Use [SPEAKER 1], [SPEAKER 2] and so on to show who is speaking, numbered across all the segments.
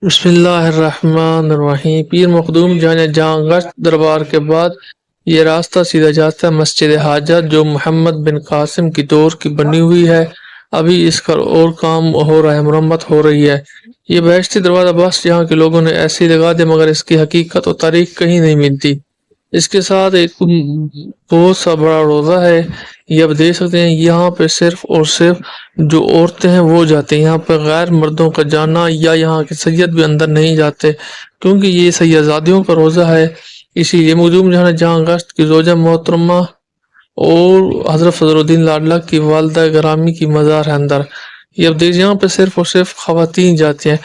[SPEAKER 1] بسم اللہ الرحمن الرحیم۔ پیر مخدوم جانے جہاں گشت دربار کے بعد یہ راستہ سیدھا جاتا ہے مسجد حاجت، جو محمد بن قاسم کی دور کی بنی ہوئی ہے۔ ابھی اس کا اور کام ہو رہا ہے، مرمت ہو رہی ہے۔ یہ بہشتی دروازہ بس یہاں کے لوگوں نے ایسے لگا دیا، مگر اس کی حقیقت اور تاریخ کہیں نہیں ملتی۔ اس کے ساتھ ایک بہت سا بڑا روزہ ہے، یہ آپ دیکھ سکتے ہیں۔ یہاں پہ صرف اور صرف جو عورتیں ہیں وہ جاتے ہیں، یہاں پہ غیر مردوں کا جانا یا یہاں کے سید بھی اندر نہیں جاتے، کیونکہ یہ سیدزادیوں کا روزہ ہے۔ اسی لیے مخدوم جہاں گشت کی زوجہ محترمہ اور حضرت فضل الدین لاڈلہ کی والدہ گرامی کی مزار ہے اندر۔ یہ اب دیکھ، یہاں پہ صرف اور صرف خواتین جاتی ہیں۔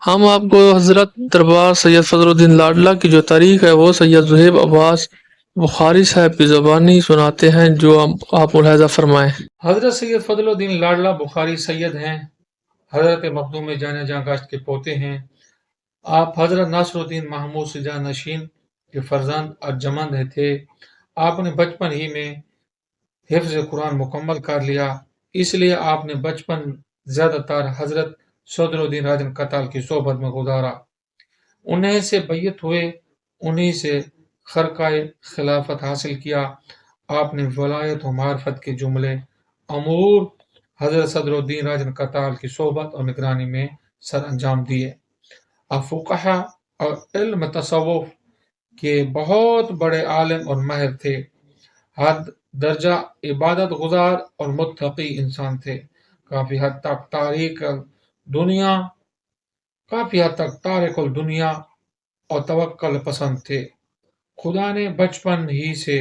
[SPEAKER 1] ہم آپ کو حضرت دربار سید فضل الدین لاڈلہ کی جو تاریخ ہے وہ سید زہیب عباس بخاری صاحب کی زبانی سناتے ہیں، جو آپ ملاحظہ فرمائیں۔
[SPEAKER 2] حضرت سید فضل الدین لاڈلہ بخاری سید ہیں، حضرت مخدوم جانے جہاں گشت کے پوتے ہیں۔ آپ حضرت ناصر الدین محمود سے جانشین کے فرزند ارجمند تھے۔ آپ نے بچپن ہی میں حفظ قرآن مکمل کر لیا، اس لیے آپ نے بچپن زیادہ تر حضرت صدر الدین راجن قتال کی صحبت میں گزارا۔ انہیں سے بیعت ہوئے، انہی سے خرقہ خلافت حاصل کیا۔ آپ نے ولایت و معرفت کے جملے امور حضرت صدر الدین راجن قتال کی صحبت اور نگرانی میں سر انجام دیے۔ آپ فقہا اور علم تصوف کے بہت بڑے عالم اور ماہر تھے۔ حد درجہ عبادت گزار اور متقی انسان تھے۔ کافی حد تک تارک الدنیا اور توکل پسند تھے۔ خدا نے بچپن ہی سے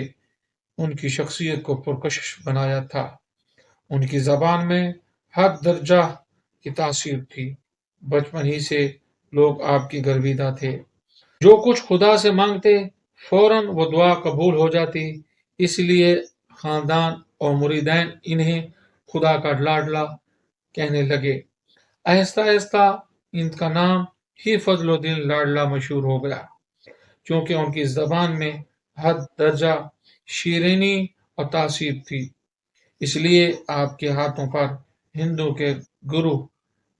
[SPEAKER 2] ان کی شخصیت کو پرکشش بنایا تھا۔ ان کی زبان میں حد درجہ کی تاثیر تھی۔ بچپن ہی سے لوگ آپ کی گرویدہ تھے۔ جو کچھ خدا سے مانگتے فوراً وہ دعا قبول ہو جاتی، اس لیے خاندان اور مریدین انہیں خدا کا لاڈلا کہنے لگے۔ آہستہ آہستہ ان کا نام ہی فضل الدین لاڈلہ مشہور ہو گیا، چونکہ ان کی زبان میں حد درجہ شیرینی اور تاثیر تھی۔ اس لیے آپ کے ہاتھوں پر ہندو کے گروہ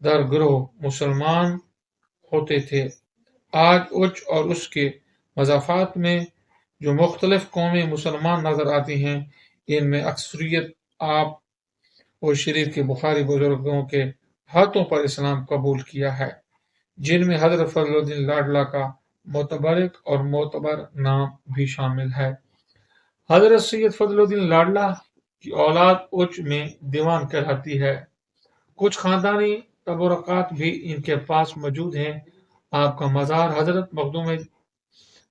[SPEAKER 2] در گروہ مسلمان ہوتے تھے۔ آج اچ اور اس کے مضافات میں جو مختلف قومیں مسلمان نظر آتی ہیں، ان میں اکثریت آپ اور شریف کے بخاری بزرگوں کے ہاتھوں پر اسلام قبول کیا ہے، جن میں حضرت فضل الدین لاڈلہ کا متبرک اور معتبر نام بھی شامل ہے۔ حضرت سید فضل الدین لاڈلہ کی اولاد اچ میں دیوان کہلاتی ہے۔ کچھ خاندانی تبرکات بھی ان کے پاس موجود ہیں۔ آپ کا مزار حضرت مخدوم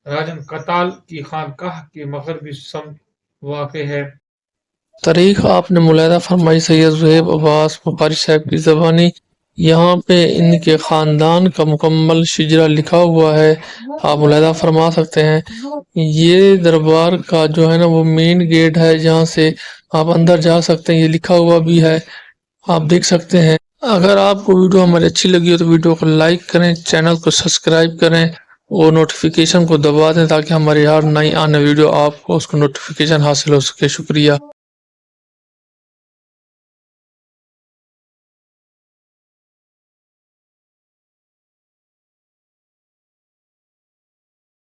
[SPEAKER 2] راجن قتال کی خانقاہ کے مغربی سمت واقع ہے۔
[SPEAKER 1] تاریخ آپ نے ملاحظہ فرمائی سید زہیب عباس بخاری صاحب کی زبانی۔ یہاں پہ ان کے خاندان کا مکمل شجرہ لکھا ہوا ہے، آپ ملاحظہ فرما سکتے ہیں۔ یہ دربار کا جو ہے نا وہ مین گیٹ ہے، جہاں سے آپ اندر جا سکتے ہیں، یہ لکھا ہوا بھی ہے، آپ دیکھ سکتے ہیں۔ اگر آپ کو ویڈیو ہماری اچھی لگی ہو تو ویڈیو کو لائک کریں، چینل کو سبسکرائب کریں اور نوٹیفیکیشن کو دبا دیں، تاکہ ہماری ہر نئی آنے ویڈیو آپ کو اس کو نوٹیفیکیشن حاصل ہو سکے۔ شکریہ۔